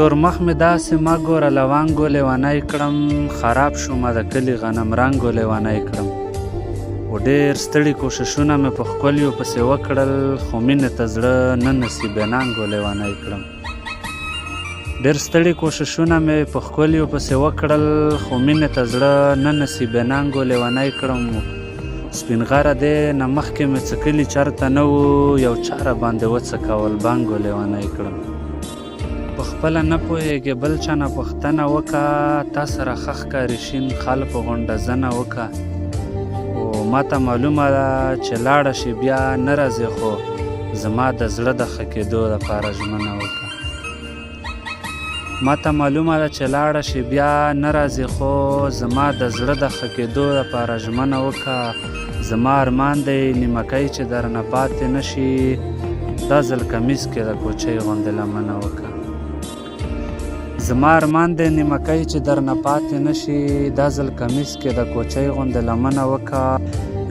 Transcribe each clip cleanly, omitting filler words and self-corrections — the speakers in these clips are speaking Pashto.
تور مخ مې داسې مه ګوره لونګو لیونی کړم خراب شومه د کلي غنم رنګو لیونی کړم و ډېر ستړي کوششونه مې په ښکلیو پسې وکړل خو مینې ته زړه نه نصیبې ننګو لیونی کړم ډېر ستړي کوششونه مې په ښکلیو پسې وکړل خو مینې ته زړه نه نصیبې ننګو لیونی کړم سپین غره دی نه مخکې مې څه کلي چرته نه وو یو چاره باندې وڅکول بنګو لیونی کړم په خپله نه پوهېږې بل چا نه پوښتنه وکړه تا سره ښه ښکاري شین خلکو غونډه زنه وکړه او ماته معلومه ده چې لاړه شي بیا نه راځې خو زما د زړه د ښه کېدو دپاره ژمنه وکړه ماته معلومه ده چې لاړه شي بیا نه راځې خو زما د زړه د ښه کېدو دپاره ژمنه وکړه زما ارمان دی نیمکۍ چې درنه پاتې نه شي دا ځل کمیس کې د کوچۍ غوندې لمنه وکړه زما ارمان دی نیمکۍ چې درنه پاتې نه شي دا ځل کمیس کې د کوچۍ غوندې لمنه وکړه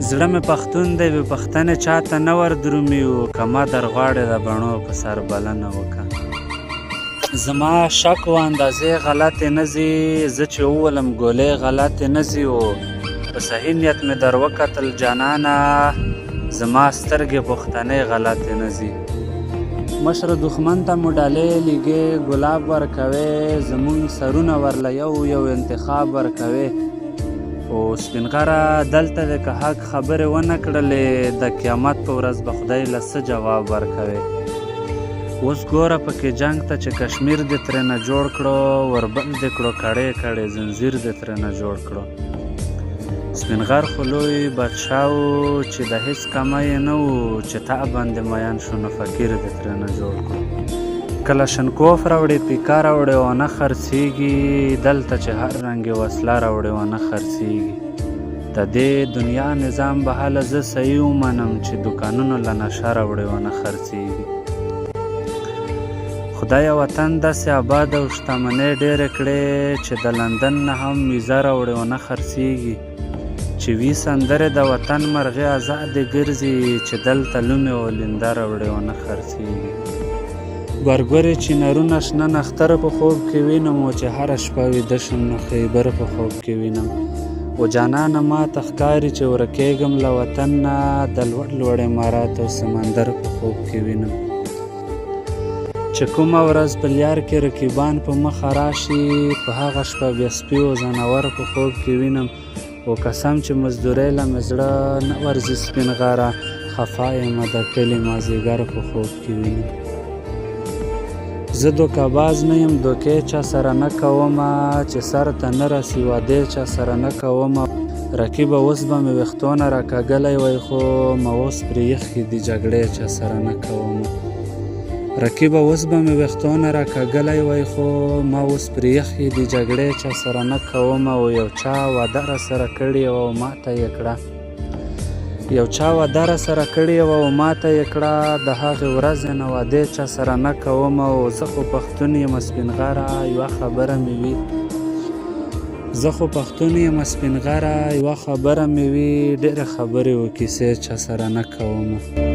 زړه مې پښتون دی بې پښتنې چاته نه ور درومي و که ما در غواړې د بڼو په سر بلنه وکړه زما شک و اندازې غلطې نه ځي زه چې وولم ګولې غلطې نه ځي و په صحیح نیت مې در وکتل جانانه زما سترګې پښتنې غلطې نه ځي مشر دښمن ته مو ډالۍ لیږې ګلاب ورکوې زمونږ سرونه ورله یو انتخاب ورکوې او سپین غره دلته دی که حق خبرې ونه کړلې د قیامت په ورځ به خدای له څه جواب ورکوې اوس ګوره پکې جنگ ته چې کشمیر دې ترېنه جوړ کړو وربل دې کړو کړې کړې زنځیر دې ترېنه جوړ کړو سپین غر خو لوی بادشاه و چې د هېڅ کمه یې نه و چې تا باندې میین شو نو فقیر دې ترېنه جوړ کړو کلشنکوف راوړې پیکا راوړې او نه خرڅېږي دلته چې هر رنګې وسله راوړې او نه خرڅېږي د دې دنیا نظام به هله زه صحیح ومنم چې دوکانونو له نشه راوړې او نه خرڅېږي خدایه وطن داسې آباد او شتمنۍ ډېرې کړې چې د لندن نه هم ویزه راوړې او نه خرڅېږي چې وي سندرې د وطن مرغې ازادې ګرځي چې دلته لومې او لنده راوړې او نه خرڅېږي ګورګورې چینارونه شنه نختره په خوب کې وینم او چې هره شپه ویده شم نو خیبر په خوب کې وینم و جانانه ماته ښکاري چې ورکېږم له وطن نه د لوړ لوړ امارات او سمندر په خوب کې وینم چې کومه ورځ په لیار کې رقیبان په مخه راشي په هغه شپه بیا سپي او ځناور په خوب کې وینم او قسم چې مزدورۍ له مې زړه نه ورځي سپین غره خفا یمه د کلي مازدیګر په خوب کې وینم زه دوکهباز نه یم دوکې چا سره نه کومه چې سر ته نه رسي وعدې چا سره نه کومه رقیبه اوس به مې ویښتونه راکاږلی وی خو ما اوس پرې ایښي دي جګړې چا سره نه کومه رقیبه اوس به مې ویښتونه راکاږلی وی خو ما اوس پرې ایښي دي جګړې چا سره نه کومه او یو چا واده راسره کړې وه او ماته یې کړه یو چا واده راسره کړې وه او ماته یې کړه د هغې ورځې نه وعدې چا سره نه کومه او زه خو پښتون یم سپین غره یوه خبره مې وي زه خو پښتون یم سپین غره یوه خبره مې وي ډېرې خبرې و کیسې چا سره نه کومه